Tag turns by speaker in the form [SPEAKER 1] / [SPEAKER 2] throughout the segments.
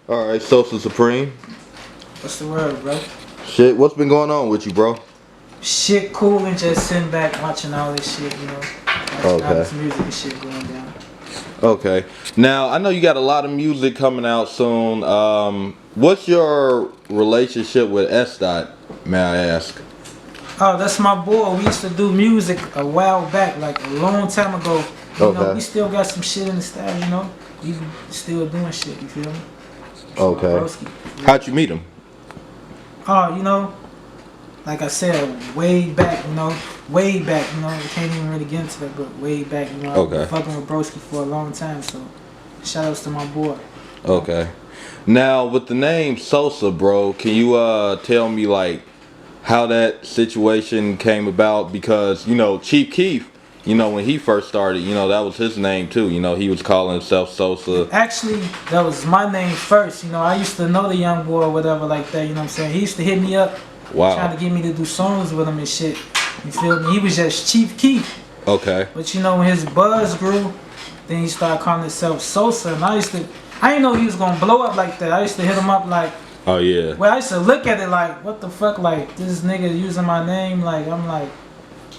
[SPEAKER 1] All right, Sosa Supreme.
[SPEAKER 2] What's the word, bro?
[SPEAKER 1] Shit, what's been going on with you, bro?
[SPEAKER 2] Shit cool and just sitting back watching all this shit, watching all
[SPEAKER 1] Okay.
[SPEAKER 2] this music and shit going down.
[SPEAKER 1] Okay. Now, I know you got a lot of music coming out soon. What's your relationship with S. Dot, may I ask?
[SPEAKER 2] Oh, that's my boy. We used to do music a while back, like a long time ago.
[SPEAKER 1] Okay.
[SPEAKER 2] We still got some shit in the style, We still doing shit, you feel me? That's my
[SPEAKER 1] Okay.
[SPEAKER 2] broski.
[SPEAKER 1] How'd you meet him?
[SPEAKER 2] Oh, like I said, way back, way back, we can't even really get into that, but way back, I've
[SPEAKER 1] Okay.
[SPEAKER 2] been fucking with broski for a long time, so shout outs to my boy.
[SPEAKER 1] Okay. Now, with the name Sosa, bro, can you tell me like how that situation came about? Because Chief Keef, when he first started, that was his name too. He was calling himself Sosa.
[SPEAKER 2] Actually, that was my name first. I used to know the young boy or whatever like that, He used to hit me up, trying to get me to do songs with him and shit. You feel me? He was just Chief Keef.
[SPEAKER 1] Okay.
[SPEAKER 2] But when his buzz grew, then he started calling himself Sosa. And I didn't know he was gonna blow up like that. I used to hit him up like,
[SPEAKER 1] Oh yeah.
[SPEAKER 2] well, I used to look at it like, what the fuck, like, this nigga using my name, like,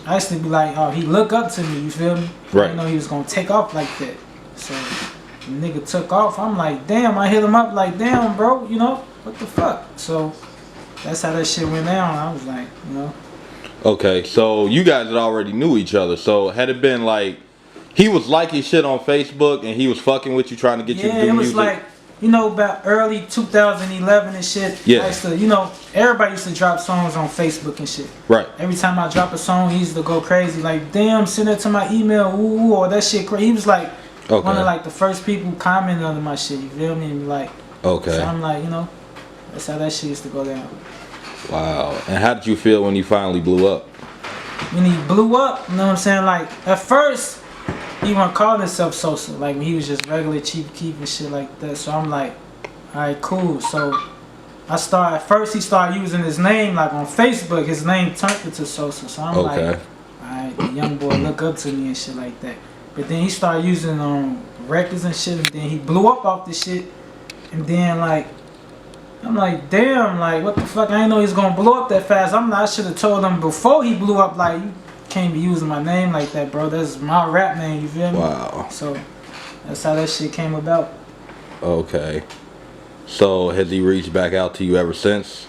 [SPEAKER 2] I used to be like, oh, he look up to me, you feel me?
[SPEAKER 1] Right.
[SPEAKER 2] I didn't know he was gonna take off like that. So, the nigga took off, I'm like, damn, I hit him up like, damn, bro, what the fuck? So, that's how that shit went down. I was like,
[SPEAKER 1] Okay, so you guys had already knew each other. So had it been like he was liking shit on Facebook and he was fucking with you, trying to get you to do
[SPEAKER 2] yeah, it was
[SPEAKER 1] music?
[SPEAKER 2] like, about early 2011 and shit.
[SPEAKER 1] Yeah.
[SPEAKER 2] I used to, everybody used to drop songs on Facebook and shit.
[SPEAKER 1] Right.
[SPEAKER 2] Every time I drop a song, he used to go crazy. Like, damn, send it to my email, ooh, or that shit crazy. He was like one of like the first people commenting under my shit, you feel me? And like,
[SPEAKER 1] Okay.
[SPEAKER 2] so I'm like, that's how that shit used to go down.
[SPEAKER 1] Wow. And how did you feel when he finally blew up?
[SPEAKER 2] When he blew up, you know what I'm saying? Like, at first, he wasn't calling himself Sosa. Like, he was just regular Chief Keef and shit like that. So I'm like, alright, cool. So at first he started using his name, like on Facebook, his name turned into Sosa. So I'm like, alright, the young boy look up to me and shit like that. But then he started using records and shit, and then he blew up off this shit. And then like, I'm like, damn, like, what the fuck? I didn't know he was gonna blow up that fast. I should have told him before he blew up, like, you can't be using my name like that, bro. That's my rap name, you feel me?
[SPEAKER 1] Wow.
[SPEAKER 2] So that's how that shit came about.
[SPEAKER 1] Okay. So has he reached back out to you ever since?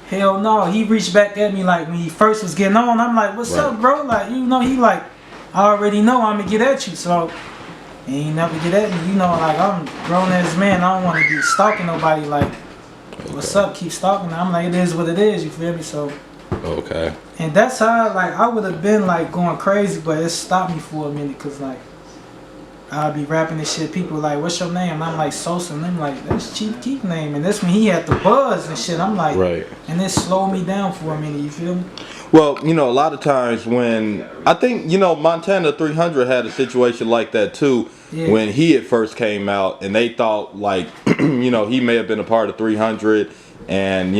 [SPEAKER 2] Hell no, he reached back at me like when he first was getting on. I'm like, what's up, bro? Like, he like, I already know I'm gonna get at you, so he ain't never get at me. Like, I'm a grown ass man. I don't want to be stalking nobody. Like, what's up? Keep stalking. I'm like, it is what it is. You feel me? So.
[SPEAKER 1] Okay.
[SPEAKER 2] And that's how I would have been like going crazy, but it stopped me for a minute, cause like I'll be rapping this shit. People like, what's your name? And I'm like, Sosa. And I'm like, that's Chief Keef name. And that's when he had the buzz and shit. I'm like,
[SPEAKER 1] right.
[SPEAKER 2] And it slowed me down for a minute. You feel me?
[SPEAKER 1] Well, a lot of times when I think Montana 300 had a situation like that too. Yeah. When he had first came out, and they thought like, he may have been a part of 300. And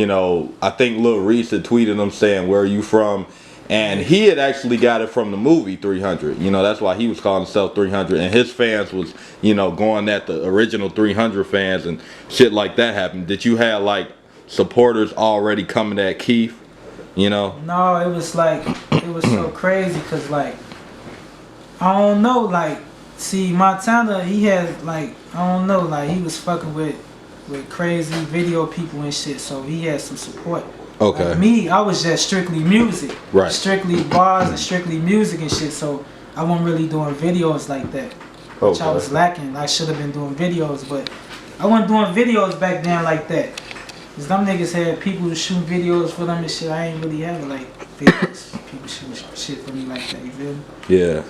[SPEAKER 1] I think Lil Reese had tweeted him saying, "Where are you from?" And he had actually got it from the movie 300. That's why he was calling himself 300. And his fans was, going at the original 300 fans and shit like that happened. Did you have like supporters already coming at Keef?
[SPEAKER 2] No, it was like, it was so crazy, cause like, I don't know, like, see, Montana, he had like, I don't know, like, he was fucking with crazy video people and shit, so he had some support.
[SPEAKER 1] Okay.
[SPEAKER 2] Like me, I was just strictly music.
[SPEAKER 1] Right.
[SPEAKER 2] Strictly bars and strictly music and shit, so I wasn't really doing videos like that. Which I was lacking. I should have been doing videos, but I wasn't doing videos back then like that. Cause them niggas had people shooting videos for them and shit. I ain't really have like videos. People shooting shit for me like that, you feel me?
[SPEAKER 1] Yeah.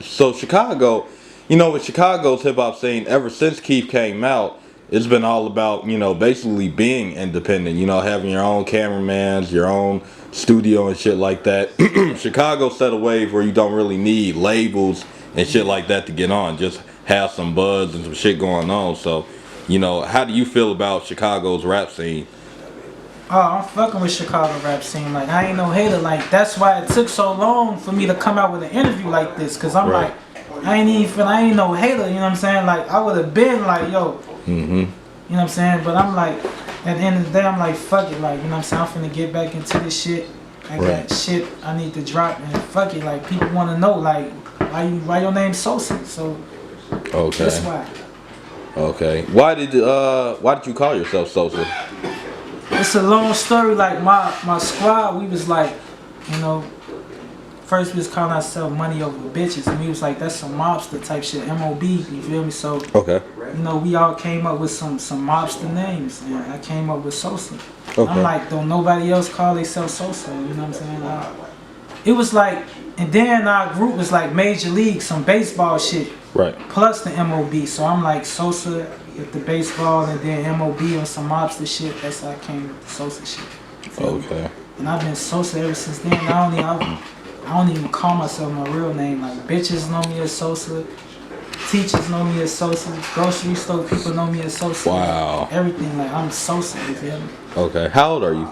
[SPEAKER 1] So Chicago, with Chicago's hip hop scene, ever since Keef came out, it's been all about, basically being independent, having your own cameramans, your own studio and shit like that. Chicago set a wave where you don't really need labels and shit like that to get on. Just have some buzz and some shit going on. So, how do you feel about Chicago's rap scene?
[SPEAKER 2] Oh, I'm fucking with Chicago rap scene. Like, I ain't no hater. Like, that's why it took so long for me to come out with an interview like this. Cause I'm like, I ain't no hater, you know what I'm saying? Like, I would have been like, yo, You know what I'm saying? But I'm like, at the end of the day, I'm like, fuck it. Like, you know what I'm saying? I'm finna get back into this shit. I got shit I need to drop, and fuck it. Like, people want to know, like, why your name Sosa? So that's why.
[SPEAKER 1] Okay. Why did you call yourself Sosa?
[SPEAKER 2] It's a long story. Like my squad, we was like, you know, first we was calling ourselves Money Over Bitches, and we was like, that's some mobster type shit, MOB. You feel me? So you know, we all came up with some mobster names, and I came up with Sosa. I'm like, don't nobody else call themselves Sosa? You know what I'm saying? It was like, and then our group was like Major League, some baseball shit.
[SPEAKER 1] Right.
[SPEAKER 2] Plus the MOB. So I'm like Sosa with the baseball, and then MOB on some mobster shit. That's how I came with the Sosa shit.
[SPEAKER 1] Okay.
[SPEAKER 2] And I've been Sosa ever since then. I don't even call myself my real name. Like, bitches know me as Sosa. Teachers know me as Sosa. Grocery store people know me as Sosa.
[SPEAKER 1] Wow.
[SPEAKER 2] Like, everything. Like, I'm Sosa, you feel me?
[SPEAKER 1] Okay. How old are you?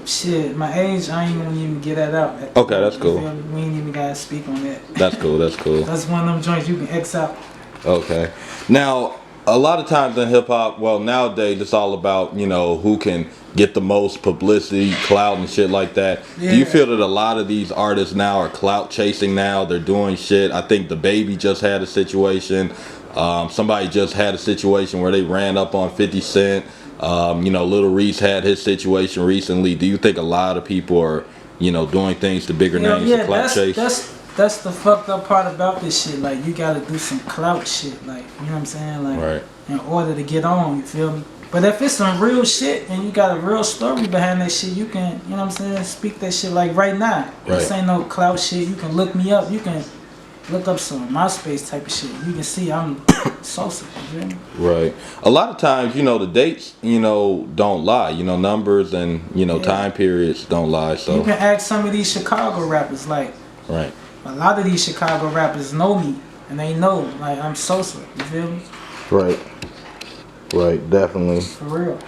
[SPEAKER 2] Shit, my age, I ain't gonna even get that out.
[SPEAKER 1] Okay, that's cool.
[SPEAKER 2] We ain't even gotta speak on that.
[SPEAKER 1] That's cool, that's cool.
[SPEAKER 2] That's one of them joints you can X out.
[SPEAKER 1] Okay. Now, a lot of times in hip hop, well, nowadays it's all about, you know, who can get the most publicity, clout and shit like that.
[SPEAKER 2] Yeah.
[SPEAKER 1] Do you feel that a lot of these artists now are clout chasing now? They're doing shit. I think the Baby just had a situation. Somebody just had a situation where they ran up on 50 Cent. You know, Lil Reese had his situation recently. Do you think a lot of people are, you know, doing things to bigger names to clout chase?
[SPEAKER 2] That's the fucked up part about this shit. Like, you gotta do some clout shit. Like, you know what I'm saying? Like, in order to get on, you feel me? But if it's some real shit and you got a real story behind that shit, you can, you know what I'm saying, speak that shit like right now. This ain't no clout shit. You can look me up. You can look up some MySpace type of shit. You can see I'm Sosa, you feel me?
[SPEAKER 1] Right. A lot of times, you know, the dates, you know, don't lie. You know, numbers and, you know, time periods don't lie. So
[SPEAKER 2] you can ask some of these Chicago rappers, like, a lot of these Chicago rappers know me, and they know, like, I'm Sosa, you feel me?
[SPEAKER 1] Right. Right, definitely.
[SPEAKER 2] For real.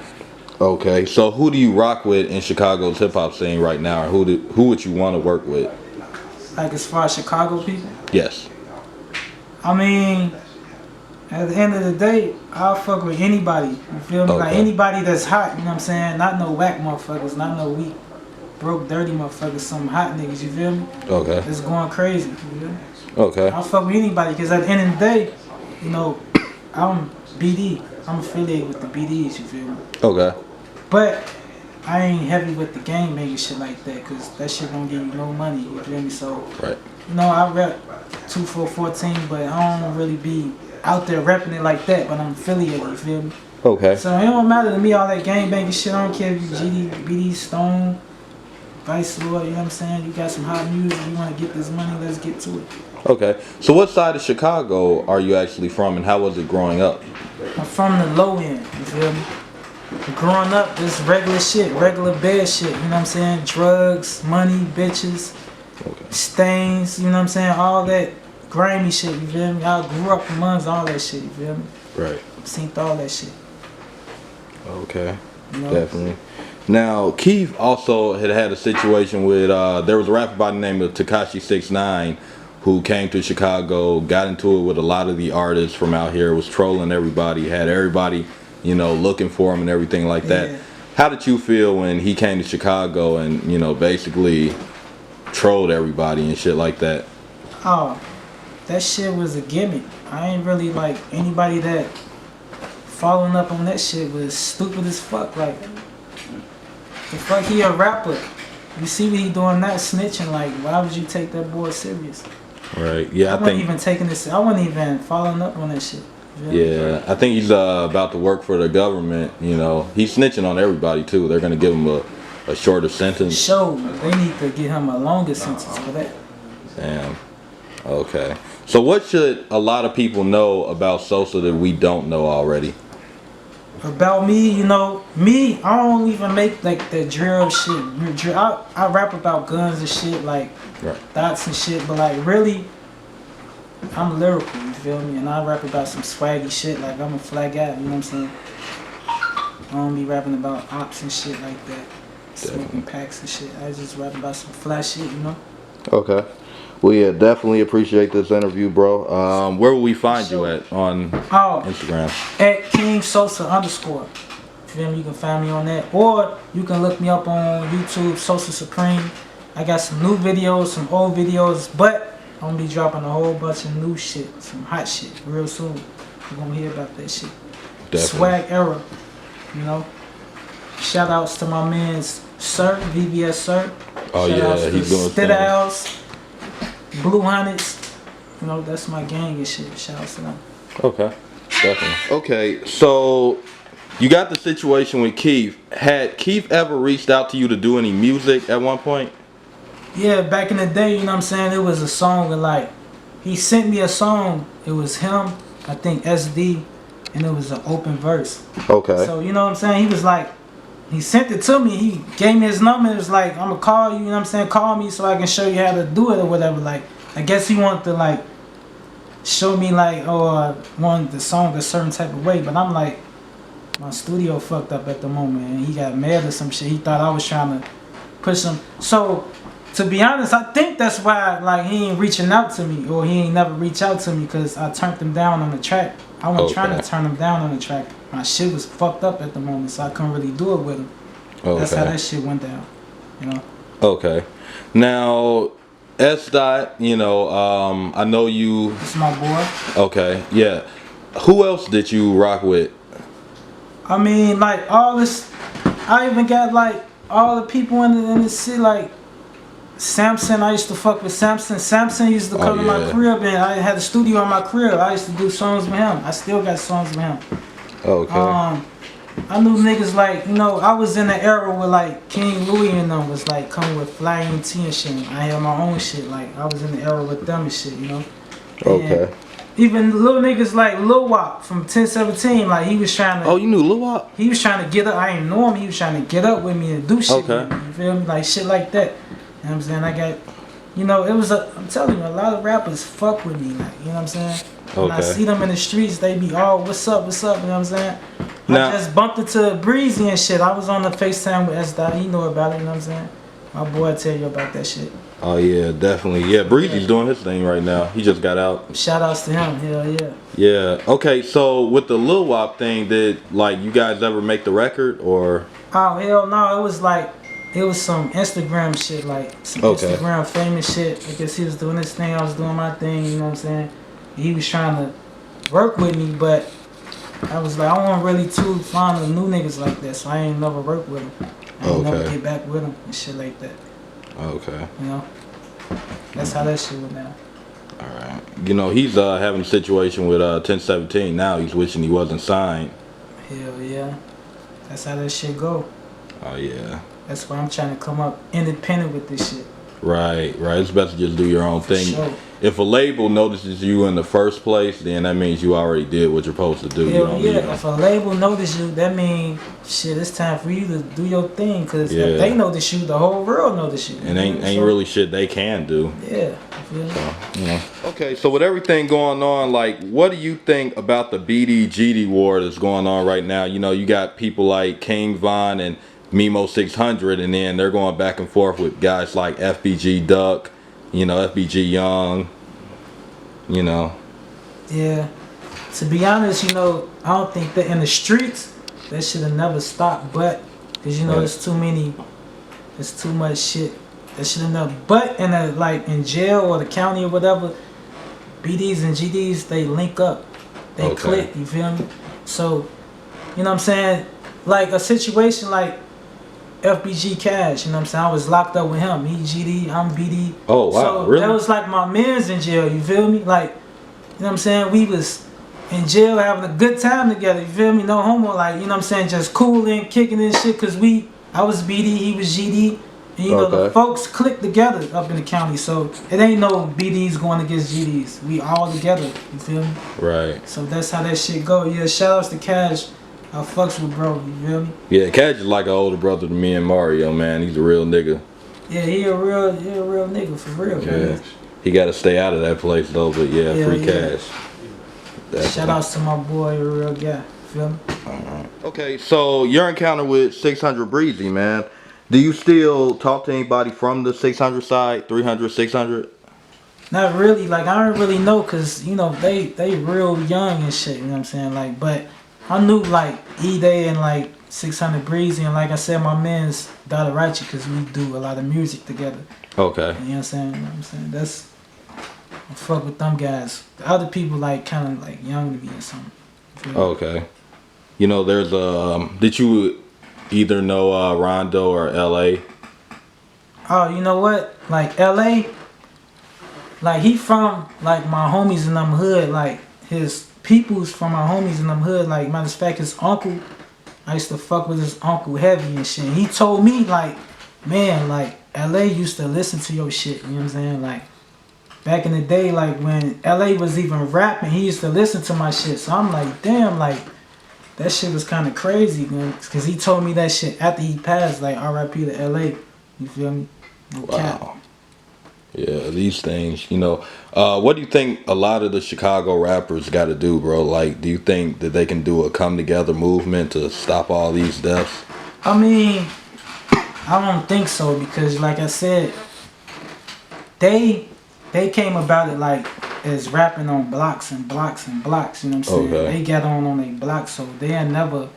[SPEAKER 1] Okay, so who do you rock with in Chicago's hip hop scene right now, or who would you want to work with?
[SPEAKER 2] Like, as far as Chicago people?
[SPEAKER 1] Yes.
[SPEAKER 2] I mean, at the end of the day, I'll fuck with anybody. You feel me? Like, anybody that's hot, you know what I'm saying? Not no whack motherfuckers, not no weak, broke, dirty motherfuckers, some hot niggas, you feel me?
[SPEAKER 1] Okay.
[SPEAKER 2] It's going crazy, you feel me?
[SPEAKER 1] Okay.
[SPEAKER 2] I'll fuck with anybody, because at the end of the day, you know, I'm BD. I'm affiliated with the BDs, you feel me? Okay. But I ain't heavy with the gang banging shit like that, because that shit don't give you no money, you feel me? So, you know, I rep 2414, but I don't really be out there repping it like that, but I'm affiliated, you feel me? Okay. So it don't matter to me, all that gang banging shit. I don't care if you GD, BD, Stone, Vice Lord, you know what I'm saying? You got some hot music, you want to get this money, let's get to it. Okay. So what side of Chicago are you actually from, and how was it growing up? I'm from the low end, you feel me? Growing up, this regular shit, regular bad shit, you know what I'm saying? Drugs, money, bitches, stains, you know what I'm saying? All that grimy shit, you feel me? I grew up amongst all that shit, you feel me? Right. Seen all that shit. Okay. You know? Definitely. Now, Keef also had a situation with, there was a rapper by the name of Tekashi 6ix9ine who came to Chicago, got into it with a lot of the artists from out here, was trolling everybody, had everybody, you know, looking for him and everything like that. How did you feel when he came to Chicago and, you know, basically trolled everybody and shit like that? Oh, that shit was a gimmick. I ain't really like anybody that following up on that shit was stupid as fuck. Like, the fuck, he a rapper. You see what he doing that snitching, like, why would you take that boy serious? Right. Yeah, I wasn't even taking this. I wasn't even following up on that shit. Yeah, I think he's about to work for the government. You know, he's snitching on everybody too. They're gonna give him a shorter sentence. Sure, they need to give him a longer sentence for that. Damn. Okay. So what should a lot of people know about Sosa that we don't know already? About me, you know, I don't even make like the drill shit. I rap about guns and shit, like thoughts and shit, but like really, I'm lyrical, you feel me? And I rap about some swaggy shit, like I'm a flag guy, you know what I'm saying? I don't be rapping about ops and shit like that, smoking packs and shit. I just rap about some flash shit, you know? Okay.
[SPEAKER 1] Well, yeah, definitely appreciate this interview, bro. Where will we find you at on Instagram?
[SPEAKER 2] At King Sosa _. Feel me? You can find me on that, or you can look me up on YouTube, Sosa Supreme. I got some new videos, some old videos, but I'm gonna be dropping a whole bunch of new shit, some hot shit, real soon. You're gonna hear about that shit. Definitely. Swag era, you know. Shout outs to my man's Sir, VVS Sir.
[SPEAKER 1] Oh
[SPEAKER 2] Shout
[SPEAKER 1] yeah, he's doing
[SPEAKER 2] Stidals, Blue Hunteds. You know, that's my gang and shit. Shout outs to them.
[SPEAKER 1] Okay, definitely. Okay, so you got the situation with Keef. Had Keef ever reached out to you to do any music at one point?
[SPEAKER 2] Yeah, back in the day, you know what I'm saying? It was a song and like, he sent me a song. It was him, I think SD, and it was an open verse.
[SPEAKER 1] Okay.
[SPEAKER 2] So, you know what I'm saying? He was like, he sent it to me. He gave me his number. It was like, I'm going to call you, you know what I'm saying? Call me so I can show you how to do it or whatever. Like, I guess he wanted to like, show me like, wanted the song a certain type of way. But I'm like, my studio fucked up at the moment. And he got mad or some shit. He thought I was trying to push him. So, to be honest, I think that's why like he ain't reaching out to me, or he ain't never reach out to me, because I turned him down on the track. I wasn't trying to turn him down on the track. My shit was fucked up at the moment, so I couldn't really do it with him. That's how that shit went down, you know.
[SPEAKER 1] Okay. Now, S. Dot, you know, I know you.
[SPEAKER 2] It's my boy.
[SPEAKER 1] Okay, yeah. Who else did you rock with?
[SPEAKER 2] I mean, like all this. I even got like all the people in the city, like Samson. I used to fuck with Samson. Samson used to come to my crib, and I had a studio in my crib. I used to do songs with him. I still got songs with him.
[SPEAKER 1] Okay.
[SPEAKER 2] I knew niggas like, you know, I was in the era where like King Louis and them was like coming with Fly ENT and shit. I had my own shit. Like I was in the era with them and shit, you know.
[SPEAKER 1] Okay.
[SPEAKER 2] And even little niggas like Lil Wop from 1017, like he was trying to.
[SPEAKER 1] Oh, you knew Lil Wop?
[SPEAKER 2] He was trying to get up. I didn't know him. He was trying to get up with me and do shit with me. You feel me? Like shit like that. You know what I'm saying? I got, you know, it was I'm telling you, a lot of rappers fuck with me, like, you know what I'm saying? When I see them in the streets, they be, oh, what's up, you know what I'm saying? Now, I just bumped into Breezy and shit. I was on the FaceTime with S. Dot. He know about it, you know what I'm saying? My boy tell you about that shit.
[SPEAKER 1] Oh yeah, definitely. Yeah, Breezy's doing his thing right now. He just got out.
[SPEAKER 2] Shout outs to him, hell yeah.
[SPEAKER 1] Yeah, okay, so with the Lil Wop thing, did like you guys ever make the record or? Oh
[SPEAKER 2] hell no, it was like, it was some Instagram shit, like some Instagram famous shit. I guess he was doing his thing, I was doing my thing, you know what I'm saying? He was trying to work with me, but I was like, I wasn't really too fond of new niggas like that, so I ain't never work with him. I ain't never get back with him and shit like that.
[SPEAKER 1] Okay.
[SPEAKER 2] You know? That's how that shit went down.
[SPEAKER 1] Alright. You know, he's having a situation with 1017 now. He's wishing he wasn't signed.
[SPEAKER 2] Hell yeah. That's how that shit go.
[SPEAKER 1] Oh yeah.
[SPEAKER 2] That's why I'm trying to come up independent with this shit.
[SPEAKER 1] Right. It's best to just do your own thing.
[SPEAKER 2] Sure.
[SPEAKER 1] If a label notices you in the first place, then that means you already did what you're supposed to do.
[SPEAKER 2] Hell yeah. If a label notices you, that means shit, it's time for you to do your thing. Because if they notice you, the whole world notice you.
[SPEAKER 1] And ain't really shit they can do.
[SPEAKER 2] Yeah. So,
[SPEAKER 1] yeah. Okay, so with everything going on, like, what do you think about the BD-GD war that's going on right now? You know, you got people like King Von and Mimo 600, and then they're going back and forth with guys like FBG Duck, you know, FBG Young, you know. Yeah.
[SPEAKER 2] To be honest, you know, I don't think that in the streets, that should have never stopped, but, because, you know, there's too much shit. That should have never, but in a, like, in jail or the county or whatever, BDs and GDs, they link up. They click, you feel me? So, you know what I'm saying? Like, a situation like FBG Cash, you know what I'm saying? I was locked up with him. He GD, I'm BD.
[SPEAKER 1] Oh, wow,
[SPEAKER 2] so
[SPEAKER 1] really?
[SPEAKER 2] That was like my mans in jail, you feel me? Like, you know what I'm saying? We was in jail having a good time together, you feel me? No homo, like, you know what I'm saying? Just cooling, kicking and shit, because I was BD, he was GD. And you know, the folks click together up in the county, so it ain't no BDs going against GDs. We all together, you feel me?
[SPEAKER 1] Right.
[SPEAKER 2] So that's how that shit go. Yeah, shout outs to Cash. I fucks with bro, you feel me?
[SPEAKER 1] Yeah, Cash is like an older brother to me and Mario, man. He's a real nigga.
[SPEAKER 2] Yeah, he a real nigga for real, man.
[SPEAKER 1] He got to stay out of that place though, but yeah, free Cash.
[SPEAKER 2] Shout outs to my boy, a real guy, feel me?
[SPEAKER 1] Okay, so your encounter with 600 Breezy, man. Do you still talk to anybody from the 600 side, 300, 600?
[SPEAKER 2] Not really. Like I don't really know, cause you know they real young and shit. You know what I'm saying? Like, but I knew like E-Day and like 600 Breezy, and like I said, my man's Dolarachi, cause we do a lot of music together.
[SPEAKER 1] Okay.
[SPEAKER 2] You know what I'm saying? You know what I'm saying? That's I fuck with them guys. The other people like kind of like young to me or something.
[SPEAKER 1] Okay. You know, there's did you either know Rondo or LA?
[SPEAKER 2] Oh, you know what? Like LA, like he from like my homies in them hood. Like his people's from my homies in them hood. Like matter of fact, his uncle, I used to fuck with his uncle heavy and shit. He told me like, man, like LA used to listen to your shit. You know what I'm saying? Like back in the day, like when LA was even rapping, he used to listen to my shit. So I'm like, damn, like that shit was kind of crazy, man. Cause he told me that shit after he passed, like R.I.P. to LA. You feel me? No cap.
[SPEAKER 1] Wow. Yeah, these things, you know. What do you think a lot of the Chicago rappers got to do, bro? Like, do you think that they can do a come together movement to stop all these deaths?
[SPEAKER 2] I mean, I don't think so because, like I said, they came about it like as rapping on blocks and blocks and blocks. You know what I'm saying?
[SPEAKER 1] Okay.
[SPEAKER 2] They got on a block, so they ain't never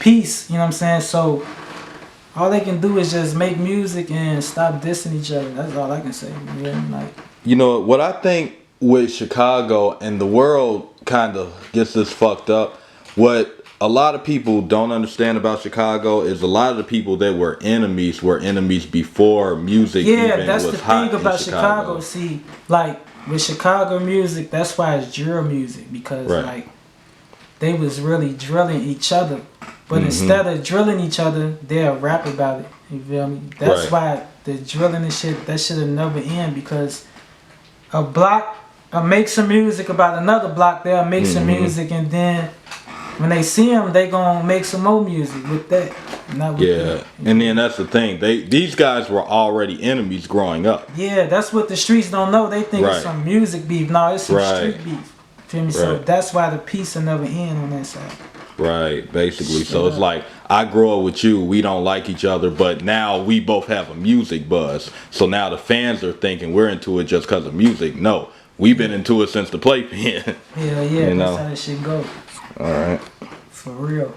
[SPEAKER 2] peace. You know what I'm saying? So all they can do is just make music and stop dissing each other. That's all I can say. Yeah, like.
[SPEAKER 1] You know, what I think with Chicago and the world kind of gets this fucked up, what a lot of people don't understand about Chicago is a lot of the people that were enemies before music
[SPEAKER 2] Yeah,
[SPEAKER 1] even
[SPEAKER 2] that's
[SPEAKER 1] was
[SPEAKER 2] the
[SPEAKER 1] hot
[SPEAKER 2] thing about
[SPEAKER 1] in
[SPEAKER 2] Chicago. See, like with Chicago music, that's why it's drill music because
[SPEAKER 1] Right.
[SPEAKER 2] like they was really drilling each other, but instead of drilling each other, they'll rap about it. You feel me? That's
[SPEAKER 1] Right.
[SPEAKER 2] why the drilling and shit that should have never end because a block make some music about another block. They'll make some music and then when they see them, they gonna make some more music with that. Not with
[SPEAKER 1] Yeah,
[SPEAKER 2] that.
[SPEAKER 1] and then that's the thing. These guys were already enemies growing up.
[SPEAKER 2] Yeah, that's what the streets don't know. They think
[SPEAKER 1] Right.
[SPEAKER 2] it's some music beef. No, it's some
[SPEAKER 1] Right.
[SPEAKER 2] street beef. Feel me? So
[SPEAKER 1] Right.
[SPEAKER 2] that's why the peace will never end on that side.
[SPEAKER 1] Right, basically. So
[SPEAKER 2] Straight
[SPEAKER 1] it's
[SPEAKER 2] up.
[SPEAKER 1] like I grow up with you, we don't like each other, but now we both have a music buzz. So now the fans are thinking we're into it just because of music. No, we've been into it since the playpen.
[SPEAKER 2] Yeah,
[SPEAKER 1] You
[SPEAKER 2] that's
[SPEAKER 1] know.
[SPEAKER 2] how that shit go.
[SPEAKER 1] All right.
[SPEAKER 2] For real.